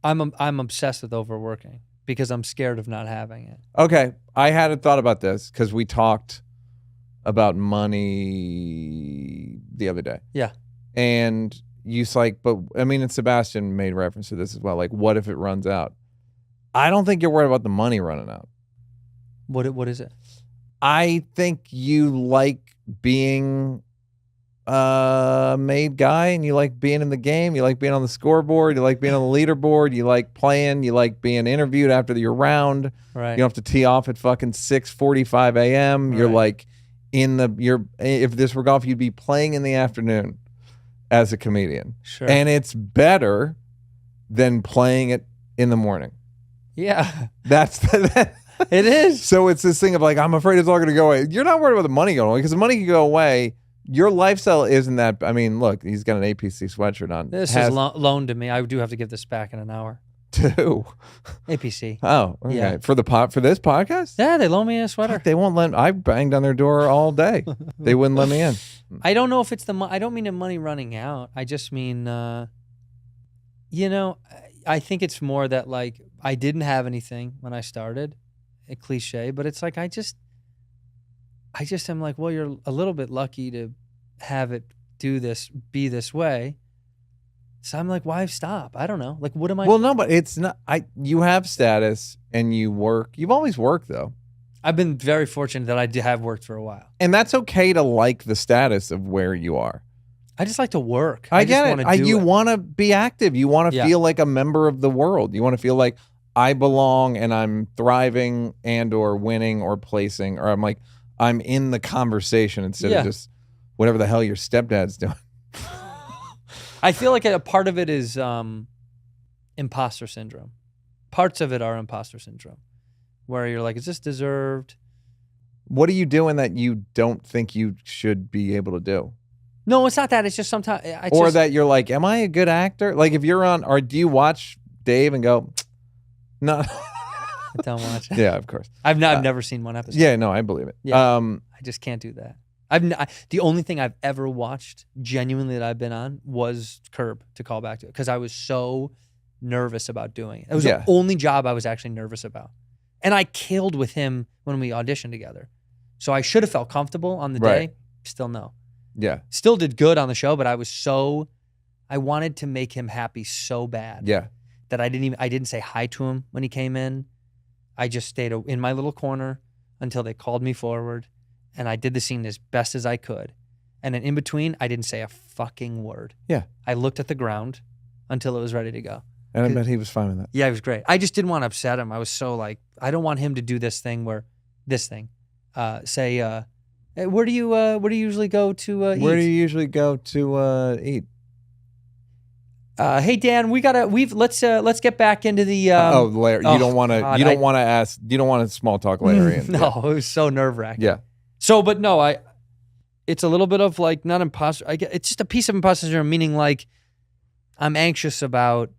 I'm obsessed with overworking because I'm scared of not having it. Okay, I hadn't thought about this because we talked about money the other day. Yeah. And you like, but I mean, and Sebastian made reference to this as well. Like, what if it runs out? I don't think you're worried about the money running out. What is it? I think you like being a made guy, and you like being in the game. You like being on the scoreboard. You like being on the leaderboard. You like playing. You like being interviewed after your round. Right. You don't have to tee off at fucking 6:45 a.m. You're like if this were golf, you'd be playing in the afternoon as a comedian. Sure. And it's better than playing it in the morning. Yeah. It is. So it's this thing of like, I'm afraid it's all going to go away. You're not worried about the money going away because the money can go away. Your lifestyle isn't that. I mean, look, he's got an APC sweatshirt on. This is loaned to me. I do have to give this back in an hour. To APC. Oh, okay. Yeah. For this podcast? Yeah, they loan me a sweater. God, they won't let. I banged on their door all day. They wouldn't let me in. I don't know if it's I don't mean the money running out. I just mean, I think it's more that like I didn't have anything when I started. A cliche, but it's like I just am like, well, you're a little bit lucky to have it be this way. So I'm like, why stop? I don't know. Like, what am I? Well, no, but it's not. You have status and you work. You've always worked though. I've been very fortunate that I have worked for a while, and that's okay to like the status of where you are. I just like to work. I get it. You want to be active. You want to feel like a member of the world. You want to feel like I belong and I'm thriving and or winning or placing, or I'm in the conversation instead of just whatever the hell your stepdad's doing. I feel like a part of it is imposter syndrome. Parts of it are imposter syndrome, where you're like, is this deserved? What are you doing that you don't think you should be able to do? No, it's not that. It's just sometimes. That you're like, am I a good actor? Like if you're on, or do you watch Dave and go, no. I don't watch it. Yeah, of course. I've never seen one episode. Yeah, no, I believe it. Yeah, I just can't do that. The only thing I've ever watched genuinely that I've been on was Curb, to call back to it, because I was so nervous about doing it. It was the only job I was actually nervous about. And I killed with him when we auditioned together. So I should have felt comfortable on the day. Still no. Yeah. Still did good on the show, but I wanted to make him happy so bad. Yeah. That I didn't say hi to him when he came in. I just stayed in my little corner until they called me forward, and I did the scene as best as I could. And then in between, I didn't say a fucking word. Yeah. I looked at the ground until it was ready to go. And I bet he was fine with that. Yeah, he was great. I just didn't want to upset him. I was so like, I don't want him to do this thing where, say, where do you usually go to eat? Where do you usually go to eat? Hey Dan, let's get back into the. You don't want to small talk Larry. No, it was so nerve wracking. Yeah. So, but no, it's a little bit of like not imposter. It's just a piece of imposter syndrome, meaning like I'm anxious about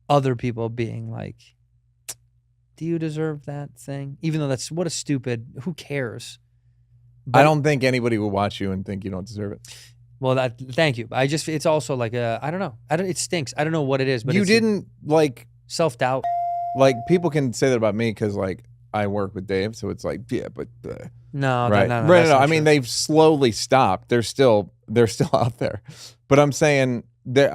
other people being like, do you deserve that thing? Even though what a stupid. Who cares? But I don't think anybody will watch you and think you don't deserve it. Well, thank you. It's also like I don't know. It stinks. I don't know what it is, but you didn't like self-doubt. Like people can say that about me because like I work with Dave, so it's like but no, right, no. No. I mean, they've slowly stopped. They're still out there, but I'm saying that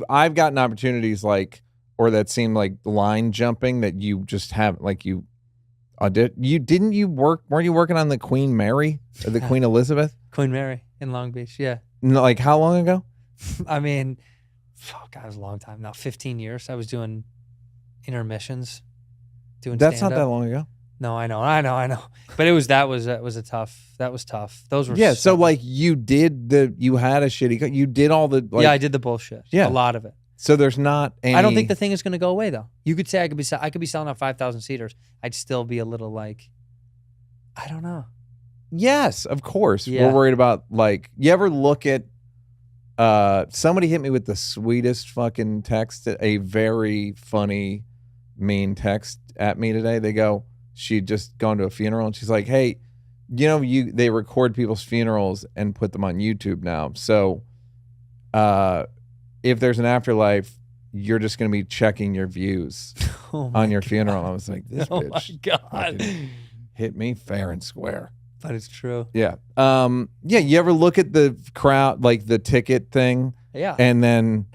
I've gotten opportunities like or that seem like line jumping that you just haven't like you. Weren't you working on the Queen Mary or the Queen Elizabeth? Queen Mary in Long Beach, yeah. No, like how long ago? I mean, God, it was a long time now. 15 years. I was doing intermissions, doing That's stand-up. not that long ago. No, I know. But that was tough. Those were So like you had a shitty. You did all the like, yeah. I did the bullshit. Yeah, a lot of it. So there's not any. I don't think the thing is going to go away though. You could say I could be selling out 5,000 seaters. I'd still be a little like, I don't know. Yes, of course. Yeah. We're worried about like, you ever look at, somebody hit me with the sweetest fucking text, a very funny, mean text at me today. They go, she'd just gone to a funeral and she's like, hey, they record people's funerals and put them on YouTube now. So, if there's an afterlife, you're just going to be checking your views on your funeral. I was like, this bitch. Oh my God. Hit me fair and square. But it's true. Yeah. Yeah. You ever look at the crowd, like the ticket thing? Yeah. And then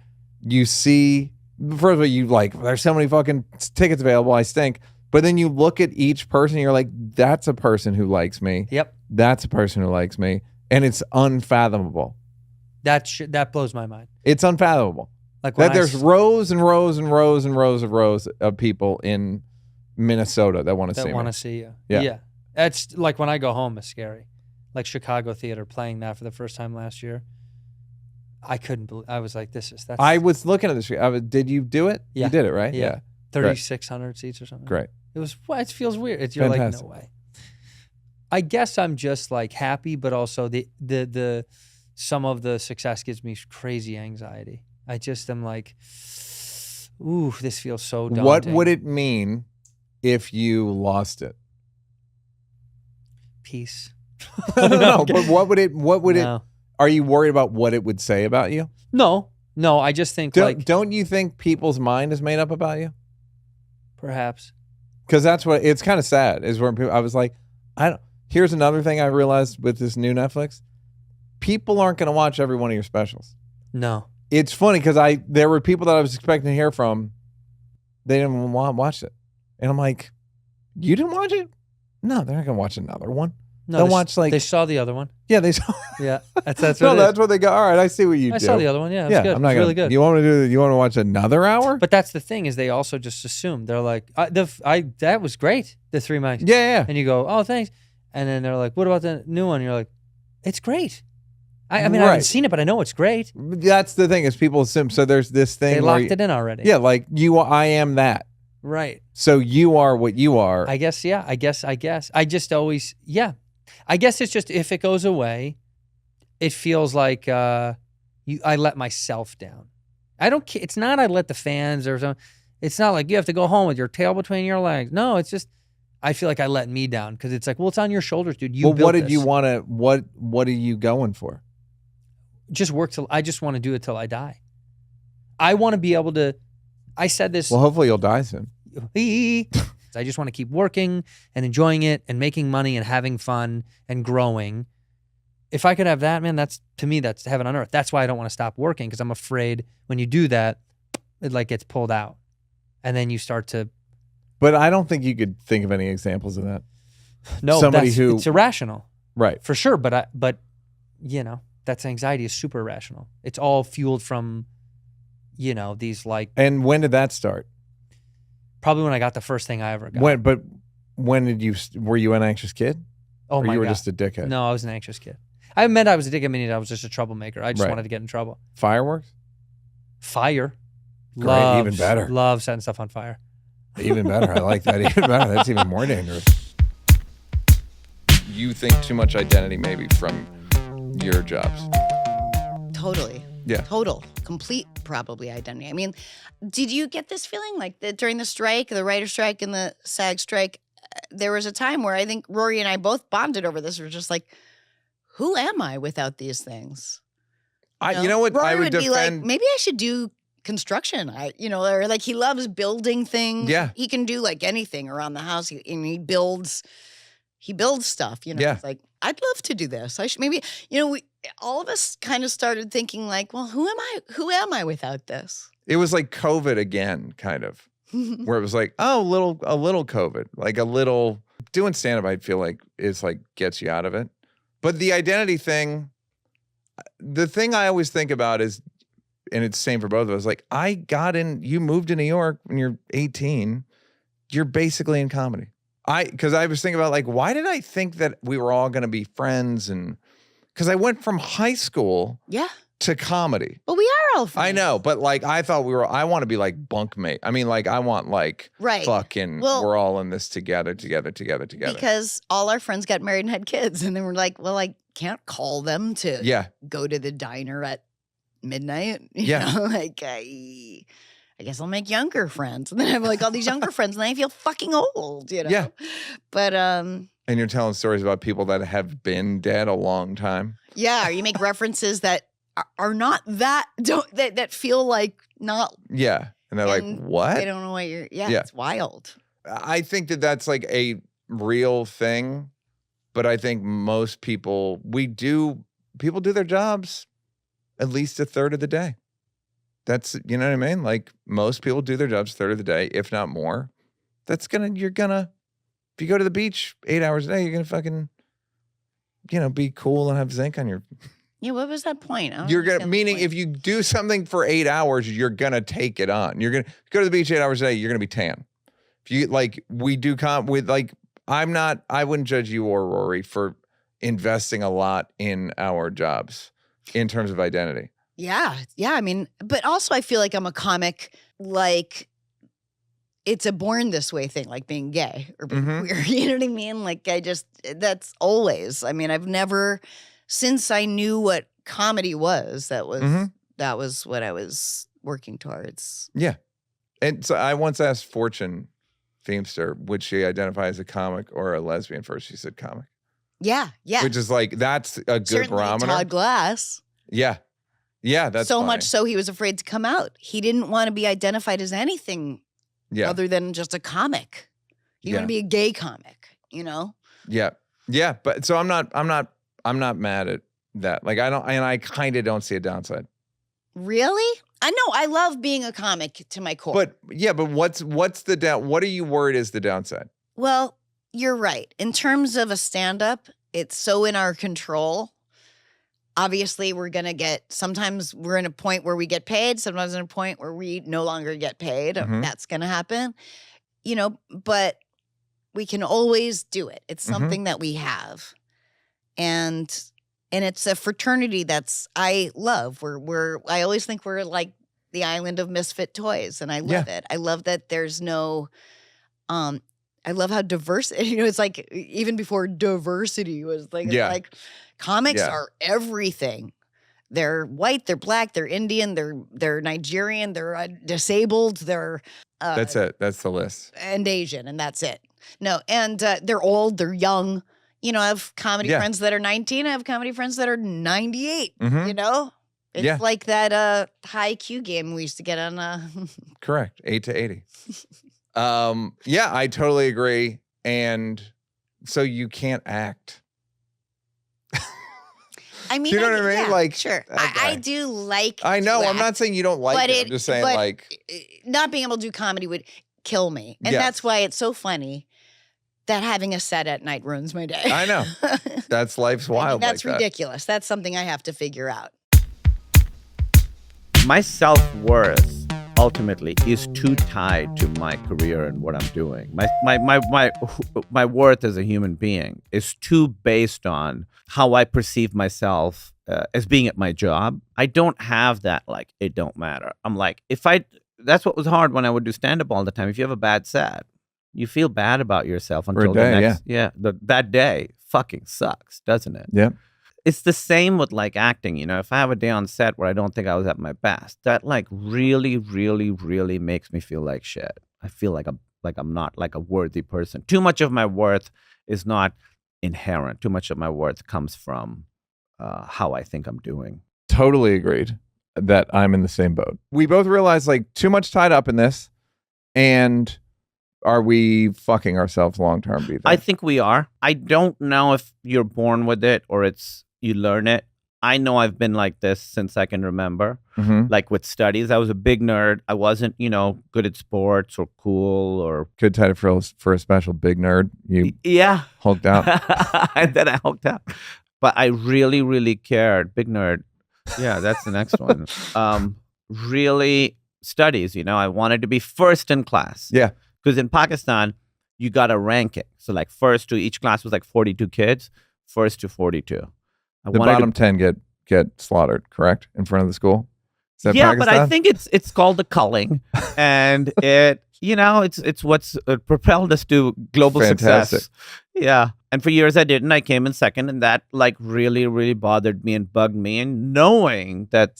you see, first of all, you like, there's so many fucking tickets available. I stink. But then you look at each person, you're like, that's a person who likes me. Yep. That's a person who likes me. And it's unfathomable. That blows my mind. It's unfathomable. Like that there's rows and rows and rows and rows of people in Minnesota that want to see me. That want to see you. Yeah. Yeah. That's like when I go home, it's scary. Like Chicago Theater playing that for the first time last year. I couldn't believe. I was like, that's. I was looking at this. Did you do it? Yeah. You did it, right? Yeah. 3,600 seats or something. Great. It feels weird. You're Fantastic. like, no way. I guess I'm just like happy, but also the some of the success gives me crazy anxiety. I just am like, ooh, this feels so daunting. What would it mean if you lost it? Peace. No, but what would it No. Are you worried about what it would say about you? No, I just think don't you think people's mind is made up about you? Perhaps. Because that's what it's kind of sad is when people, I was like, here's another thing I realized with this new Netflix. People aren't going to watch every one of your specials. No. It's funny because there were people that I was expecting to hear from. They didn't watch it. And I'm like, you didn't watch it? No, they're not going to watch another one. No, they'll watch like. They saw the other one. Yeah, they saw. Yeah, that's no, what that's what they got. All right, I see what you do. I saw the other one. Yeah, it was good. I'm not really good. You want to watch another hour? But that's the thing is they also just assume they're like, that was great. The 3 Mics. Yeah. And you go, oh, thanks. And then they're like, what about the new one? And you're like, it's great. I mean, Right. I haven't seen it, but I know it's great. That's the thing is people assume. So there's this thing. They locked it in already. Yeah, like I am that. Right. So you are what you are. I guess. Yeah. I guess. I just always. Yeah. I guess it's just if it goes away, it feels like I let myself down. I don't care. It's not I let the fans or something. It's not like you have to go home with your tail between your legs. No, it's just I feel like I let me down because it's like, well, it's on your shoulders, dude. You built what did this. you want to? What are you going for? Just work till I just want to do it till I die. I want to be able to. I said this. Well, hopefully you'll die soon. I just want to keep working and enjoying it and making money and having fun and growing. If I could have that, man, to me, that's heaven on earth. That's why I don't want to stop working because I'm afraid when you do that, it like gets pulled out. And then you start to. But I don't think you could think of any examples of that. No, it's irrational. Right. For sure. But that's anxiety is super irrational. It's all fueled from, these like. And when did that start? Probably when I got the first thing I ever got. Were you an anxious kid? Oh my God. Or you were just a dickhead? No, I was an anxious kid. I meant I was a dickhead, meaning I was just a troublemaker. I just Right. wanted to get in trouble. Fireworks? Fire. Great, even better. Love setting stuff on fire. Even better. I like that even better. That's even more dangerous. You think too much identity maybe from your jobs. Totally. Yeah. Total. Complete probably identity. I mean, did you get this feeling like during the strike, the writer's strike and the SAG strike, there was a time where I think Rory and I both bonded over this. We're just like, who am I without these things? You know what? Rory I would be like, defend. maybe I should do construction. Or like he loves building things. Yeah. He can do like anything around the house. He builds stuff. Yeah. It's like, I'd love to do this. I should maybe, all of us kind of started thinking like, well, who am I without this? It was like COVID again, kind of, where it was like, oh, a little COVID, like a little doing stand-up. I feel like is like gets you out of it. But the identity thing, the thing I always think about is, and it's the same for both of us. Like you moved to New York when you're 18. You're basically in comedy. Because I was thinking about like, why did I think that we were all going to be friends? And because I went from high school to comedy. But we are all friends. I know, but like I thought I want to be like bunkmate. I mean, like I want like fucking we're all in this together. Because all our friends got married and had kids. And then we're like, well, I can't call them to go to the diner at midnight. You know? Like I guess I'll make younger friends. And then I have like all these younger friends and then I feel fucking old, Yeah. But and you're telling stories about people that have been dead a long time. yeah, or you make references that are not that feel like not. Yeah. And they're like, what? They don't know what you're, it's wild. I think that's like a real thing, but I think most people do their jobs at least a third of the day. That's, you know what I mean? Like most people do their jobs a third of the day, if not more. If you go to the beach 8 hours a day, you're going to fucking, be cool and have zinc on your. Yeah. What was that point? Meaning if you do something for 8 hours, you're going to take it on. You're going to go to the beach 8 hours a day, you're going to be tan. If you I wouldn't judge you or Rory for investing a lot in our jobs in terms of identity. Yeah. Yeah. I mean, but also I feel like I'm a comic, like it's a born this way thing, like being gay or being queer. You know what I mean? Like that's always, I mean, I've never, since I knew what comedy was, that was what I was working towards. Yeah. And so I once asked Fortune Feimster, would she identify as a comic or a lesbian? First, she said comic. Yeah. Yeah. Which is like, that's a good Certainly barometer. Todd Glass. Yeah. Yeah, that's so funny. much so he was afraid to come out. He didn't want to be identified as anything other than just a comic. He wanted to be a gay comic, Yeah. Yeah, but so I'm not mad at that. Like I kind of don't see a downside. Really? I know. I love being a comic to my core. But what's the down? What are you worried is the downside? Well, you're right. In terms of a stand-up, it's so in our control. Obviously, sometimes we're in a point where we get paid, sometimes in a point where we no longer get paid. That's going to happen, but we can always do it. It's something that we have. And it's a fraternity I love. I always think we're like the island of misfit toys, and I love it. I love that there's no, I love how diverse, it's like even before diversity was like, it's like comics are everything. They're white, they're black, they're Indian, they're Nigerian, they're disabled, they're that's it. That's the list. And Asian, and that's it. No, and they're old, they're young. I have comedy friends that are 19. I have comedy friends that are 98. It's like that high IQ game we used to get on. Correct, 8 to 80. Yeah, I totally agree. And so you can't act. I mean, do you know what I mean? Yeah, like, sure. I do like. I know. To I'm not saying you don't like it. I'm just saying, like, not being able to do comedy would kill me, and that's why it's so funny that having a set at night ruins my day. I know. That's life's wild. That's ridiculous. That's something I have to figure out. My self-worth ultimately is too tied to my career and what I'm doing. My worth as a human being is too based on how I perceive myself as being at my job. I don't have that, like, it don't matter. I'm like, that's what was hard when I would do stand-up all the time. If you have a bad set, you feel bad about yourself until the next, that day fucking sucks, doesn't it? Yeah. It's the same with like acting, if I have a day on set where I don't think I was at my best, that like really, really, really makes me feel like shit. I feel like I'm not like a worthy person. Too much of my worth is not inherent. Too much of my worth comes from how I think I'm doing. Totally agreed that I'm in the same boat. We both realize like too much tied up in this, and are we fucking ourselves long term? I think we are. I don't know if you're born with it or you learn it. I know I've been like this since I can remember. Like with studies, I was a big nerd. I wasn't, good at sports or cool or good title for a special big nerd. You hulked out. And then I hulked out. But I really, really cared. Big nerd. Yeah, that's the next one. Really studies, I wanted to be first in class. Yeah. Because in Pakistan, you got a ranking. So like first to each class was like 42 kids, first to 42. The bottom 10 get slaughtered, correct? In front of the school? Is that Pakistan? But I think it's called the culling. And it's what's propelled us to global success. Yeah. And for years I didn't. I came in second, and that like really, really bothered me and bugged me. And knowing that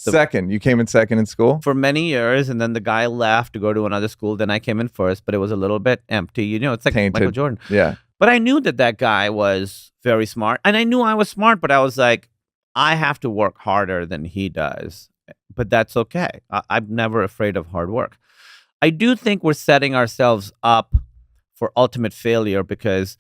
you came in second in school? For many years, and then the guy left to go to another school. Then I came in first, but it was a little bit empty. It's like tainted. Michael Jordan. Yeah. But I knew that guy was very smart, and I knew I was smart, but I was like, I have to work harder than he does, but that's okay. I'm never afraid of hard work. I do think we're setting ourselves up for ultimate failure because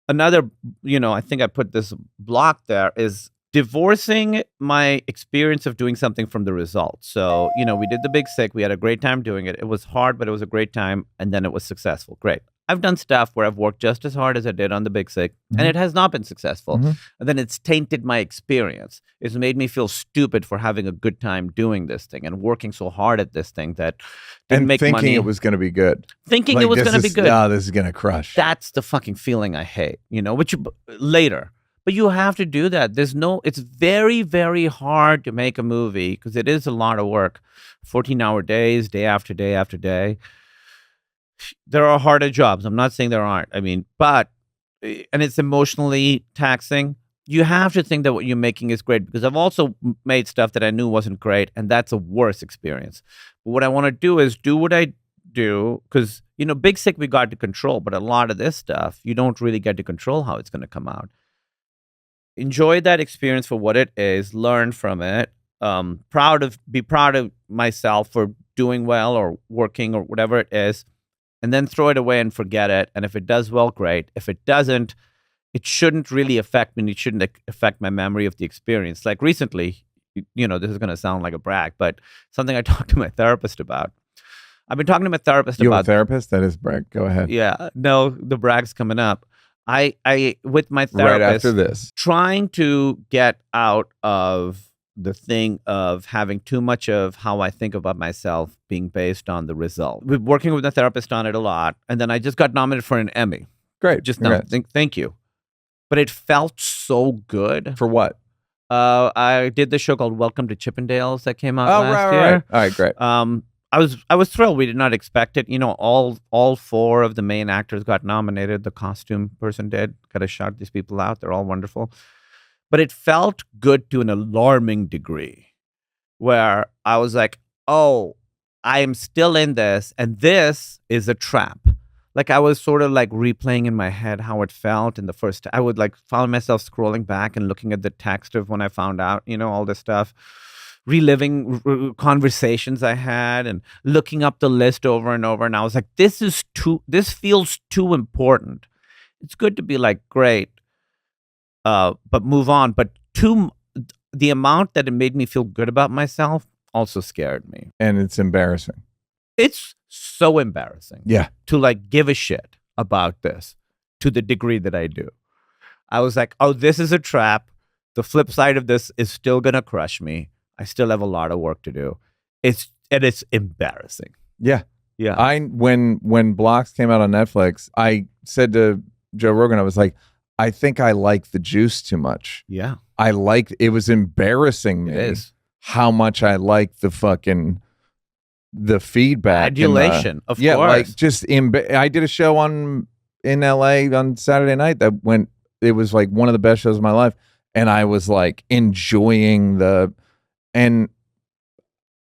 another, I think I put this block there, is divorcing my experience of doing something from the result. So, we did The Big Sick. We had a great time doing it. It was hard, but it was a great time. And then it was successful. Great. I've done stuff where I've worked just as hard as I did on The Big Sick, and it has not been successful. And then it's tainted my experience. It's made me feel stupid for having a good time doing this thing and working so hard at this thing that didn't make money. And thinking it was going to be good. Thinking it was going to be good. No, this is going to crush. That's the fucking feeling I hate, which later. But you have to do that. It's very, very hard to make a movie because it is a lot of work. 14-hour days, day after day after day. There are harder jobs. I'm not saying there aren't. And it's emotionally taxing. You have to think that what you're making is great because I've also made stuff that I knew wasn't great, and that's a worse experience. But what I want to do is do what I do because, Big Sick we got to control, but a lot of this stuff, you don't really get to control how it's going to come out. Enjoy that experience for what it is. Learn from it. Be proud of myself for doing well or working or whatever it is. And then throw it away and forget it. And if it does well, great. If it doesn't, it shouldn't really affect me. It shouldn't affect my memory of the experience. Like recently, this is going to sound like a brag, but something I talked to my therapist about. I've been talking to my therapist about... You have a therapist? That is brag. Go ahead. Yeah. No, the brag's coming up. I with my therapist... Right after this. Trying to get out of the thing of having too much of how I think about myself being based on the result. We're working with a therapist on it a lot. And then I just got nominated for an Emmy. Great. Just now. Thank you. But it felt so good. For what? I did this show called Welcome to Chippendales that came out last year. Right. All right, great. I was thrilled. We did not expect it. All 4 of the main actors got nominated. The costume person did. Got to shout these people out. They're all wonderful. But it felt good to an alarming degree where I was like, oh, I am still in this, and this is a trap. Like I was sort of like replaying in my head how it felt in the first. I would found myself scrolling back and looking at the text of when I found out, all this stuff, reliving conversations I had and looking up the list over and over. And I was like, this feels too important. It's good to be like, great. But move on. But the amount that it made me feel good about myself also scared me. And it's embarrassing. It's so embarrassing. Yeah. To give a shit about this to the degree that I do. I was like, oh, this is a trap. The flip side of this is still going to crush me. I still have a lot of work to do. It's embarrassing. Yeah. Yeah. When Blocks came out on Netflix, I said to Joe Rogan, I was like, I think I like the juice too much. Yeah. It was embarrassing me how much I like the feedback. Adulation, of course. I did a show in LA on Saturday night it was like one of the best shows of my life. And I was like enjoying and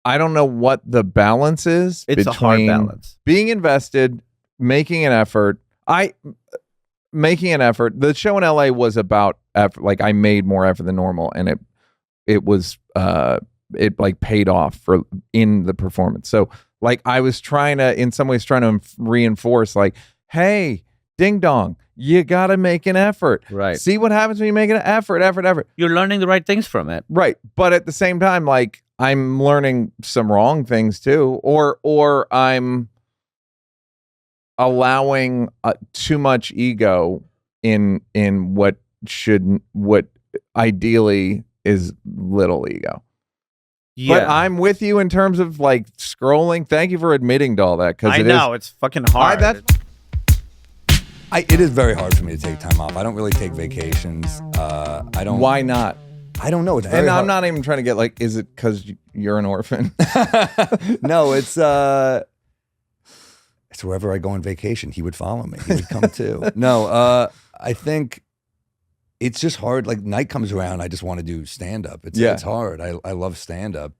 I don't know what the balance is. It's a hard balance. Being invested, making an effort. Making an effort. The show in LA was about effort. Like I made more effort than normal, and it was paid off in the performance. So I was in some ways trying to reinforce hey, ding dong, you got to make an effort. Right. See what happens when you make an effort. You're learning the right things from it. Right. But at the same time, I'm learning some wrong things too, or I'm allowing too much ego in what ideally is little ego. Yeah. But I'm with you in terms of scrolling. Thank you for admitting to all that, because it's fucking hard. It is very hard for me to take time off. I don't really take vacations. I don't. Why not? I don't know. It's very hard. I'm not even trying to get is it because you're an orphan? No, it's wherever I go on vacation, he would follow me. He would come too. No, I think it's just hard. Night comes around, I just want to do stand-up. It's hard. I love stand-up.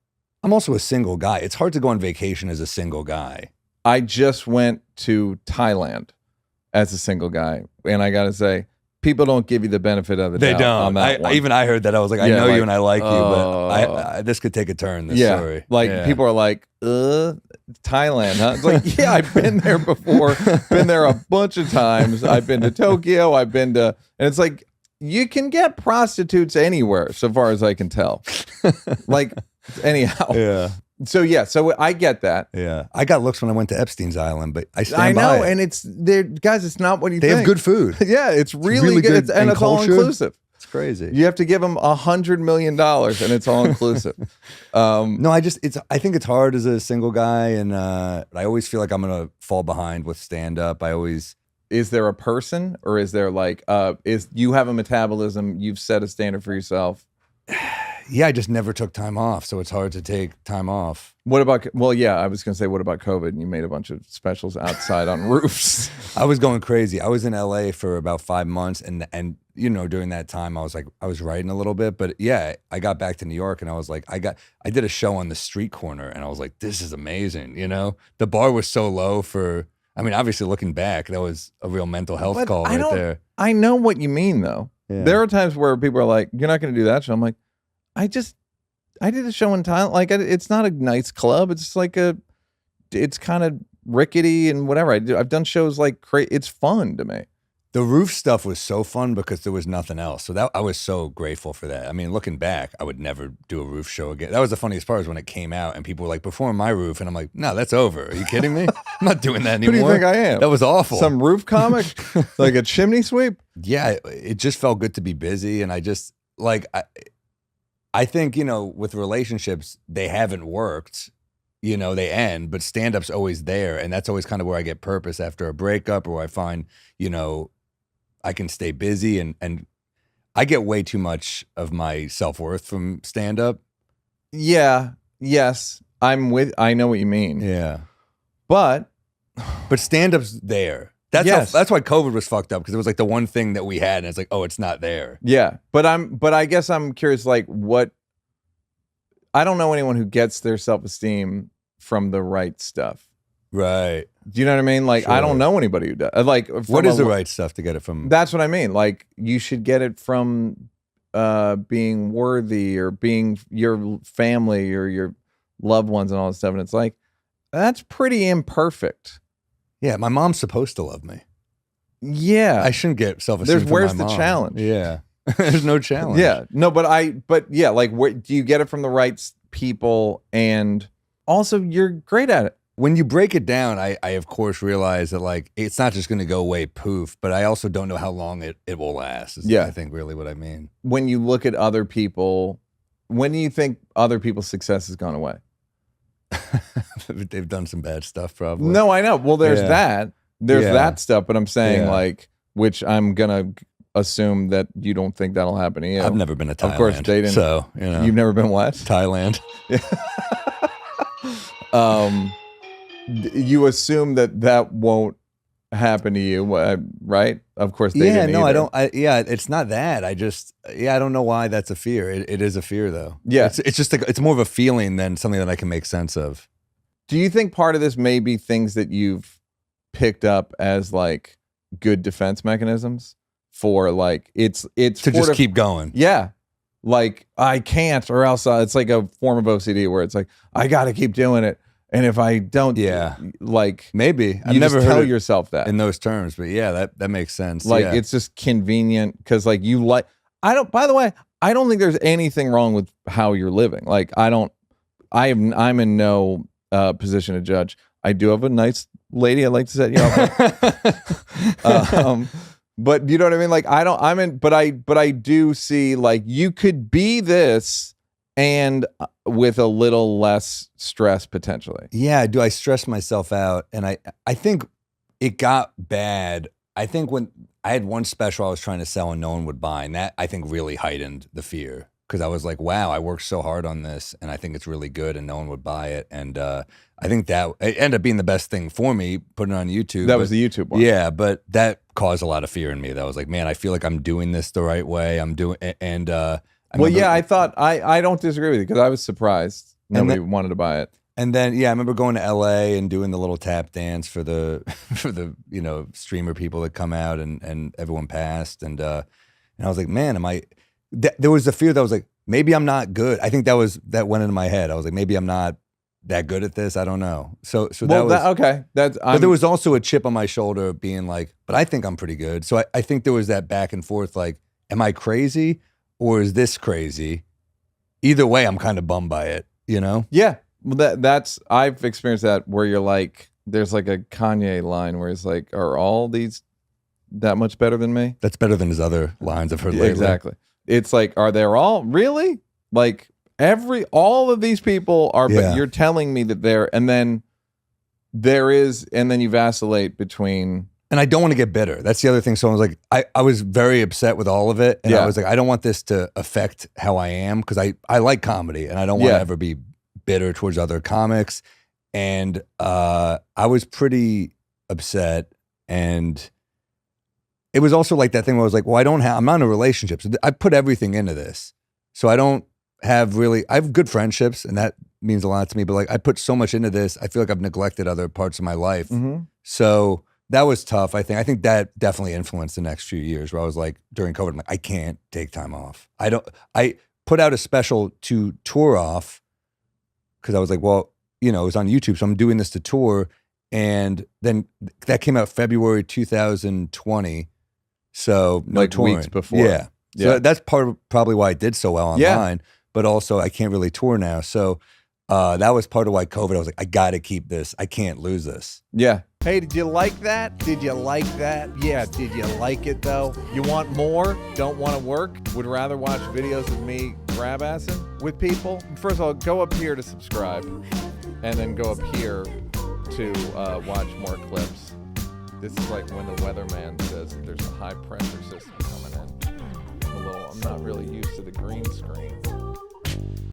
I'm also a single guy. It's hard to go on vacation as a single guy. I just went to Thailand as a single guy, and I got to say, people don't give you the benefit of the They doubt don't. on that one. Even I heard that. I was like, I know you and I like you, but this could take a turn. This story. Like people are like, Thailand, huh? It's like, yeah, I've been there before. Been there a bunch of times. I've been to Tokyo. I've been to, and it's like, you can get prostitutes anywhere, so far as I can tell. Like, anyhow. Yeah. So I get that. Yeah. I got looks when I went to Epstein's Island, but I know, by it. and it's not what you think. They have good food. Yeah, it's really good. And it's all inclusive. It's crazy. You have to give them $100 million and it's all inclusive. No, I think it's hard as a single guy, and I always feel like I'm gonna fall behind with stand up. Is there a person, or is there like is you have a metabolism, you've set a standard for yourself? Yeah, I just never took time off, so it's hard to take time off. What about, well, yeah, I was going to say, what about COVID? And you made a bunch of specials outside on roofs. I was going crazy. I was in LA for about 5 months, and you know, during that time, I was writing a little bit, but yeah, I got back to New York, and I was like, I did a show on the street corner, and I was like, this is amazing. You know, the bar was so low for, I mean, obviously looking back, that was a real mental health call right there. I know what you mean, though. Yeah. There are times where people are like, you're not going to do that show. I'm like, I did a show in Thailand. Like, it's not a nice club. It's just like it's kind of rickety and whatever. I've done shows like it's fun to me. The roof stuff was so fun because there was nothing else. So I was so grateful for that. I mean, looking back, I would never do a roof show again. That was the funniest part, is when it came out and people were like, perform my roof. And I'm like, no, that's over. Are you kidding me? I'm not doing that anymore. Who do you think I am? That was awful. Some roof comic? Like a chimney sweep? Yeah, it just felt good to be busy. And I just, like, I think, you know, with relationships, they haven't worked, you know, they end, but stand-up's always there. And that's always kind of where I get purpose after a breakup, or I find, you know, I can stay busy, and I get way too much of my self-worth from stand-up. Yeah. Yes. I know what you mean. Yeah. But stand-up's there. That's why COVID was fucked up, because it was like the one thing that we had, and it's like, oh, it's not there. Yeah. But I guess I'm curious, like, I don't know anyone who gets their self-esteem from the right stuff. Right. Do you know what I mean? Like, Sure. I don't know anybody who does. Like, what is the right stuff to get it from? That's what I mean. Like, you should get it from being worthy, or being your family or your loved ones and all that stuff. And it's like, that's pretty imperfect. Yeah, my mom's supposed to love me. Yeah. I shouldn't get self-esteem from where's my mom. the challenge? Yeah. There's no challenge. Yeah. No, but yeah, like, do you get it from the right people? And also, you're great at it. When you break it down, I of course realize that, like, it's not just going to go away poof, but I also don't know how long it will last. Is, I think, really what I mean. When you look at other people, when do you think other people's success has gone away? They've done some bad stuff, probably. No, I know. Well, there's that. There's that stuff, but I'm saying, like, which I'm going to assume that you don't think that'll happen to you. I've never been to Thailand. Of course, dating. So, you know. You've never been what? Thailand. You assume that won't happen to you, right? Of course, they didn't no, either. I don't. It's not that. I don't know why that's a fear. It is a fear, though. Yeah, it's just it's more of a feeling than something that I can make sense of. Do you think part of this may be things that you've picked up as, like, good defense mechanisms for, like, it's to just keep going? Yeah. Like, I can't, or else it's like a form of OCD where it's like, I got to keep doing it. And if I don't, like, maybe I've never tell yourself that in those terms, but yeah, that makes sense. Like, it's just convenient because, like, by the way, I don't think there's anything wrong with how you're living. Like, I'm in no position to judge. I do have a nice lady I'd like to set you up with. But you know what I mean? Like, but I do see, like, you could be this and with a little less stress potentially. Yeah, do I stress myself out? And I think it got bad. I think when I had one special I was trying to sell and no one would buy, and that, I think, really heightened the fear, because I was like, wow, I worked so hard on this and I think it's really good and no one would buy it. And I think that it ended up being the best thing for me, putting it on YouTube. That was the YouTube one. Yeah, but that caused a lot of fear in me. That was like, man, I feel like I'm doing this the right way. I'm doing, and I thought I don't disagree with you, because I was surprised nobody wanted to buy it. And then, I remember going to LA and doing the little tap dance for the streamer people that come out, and everyone passed. And I was like, man, there was the fear that I was like, maybe I'm not good. I think that went into my head. I was like, maybe I'm not that good at this. I don't know. So okay. But there was also a chip on my shoulder being like, but I think I'm pretty good. So I think there was that back and forth, like, am I crazy or is this crazy? Either way, I'm kind of bummed by it, Yeah. Well, that's I've experienced that where you're like, there's like a Kanye line where it's like, are all these that much better than me? That's better than his other lines I've heard lately. Exactly. It's like, are they all really? Like all of these people are, but you're telling me that and then you vacillate between. And I don't want to get bitter. That's the other thing. So I was like, I was very upset with all of it. And I was like, I don't want this to affect how I am, because I like comedy and I don't want to ever be bitter towards other comics. And I was pretty upset. And it was also like that thing where I was like, well, I'm not in a relationship. So I put everything into this. So I have good friendships, and that means a lot to me. But like, I put so much into this. I feel like I've neglected other parts of my life. Mm-hmm. So that was tough. I think that definitely influenced the next few years, where I was like, during COVID, I'm like, I can't take time off. I put out a special to tour off, because I was like, well, it was on YouTube, so I'm doing this to tour. And then that came out February 2020. So no like touring. Weeks before. Yeah. So that's probably why I did so well online. But also I can't really tour now. So that was part of why COVID, I was like, I got to keep this. I can't lose this. Yeah. Hey, did you like that? Did you like that? Yeah, did you like it though? You want more? Don't want to work? Would rather watch videos of me grab-assing with people? First of all, go up here to subscribe, and then go up here to watch more clips. This is like when the weatherman says that there's a high pressure system coming in. I'm not really used to the green screen.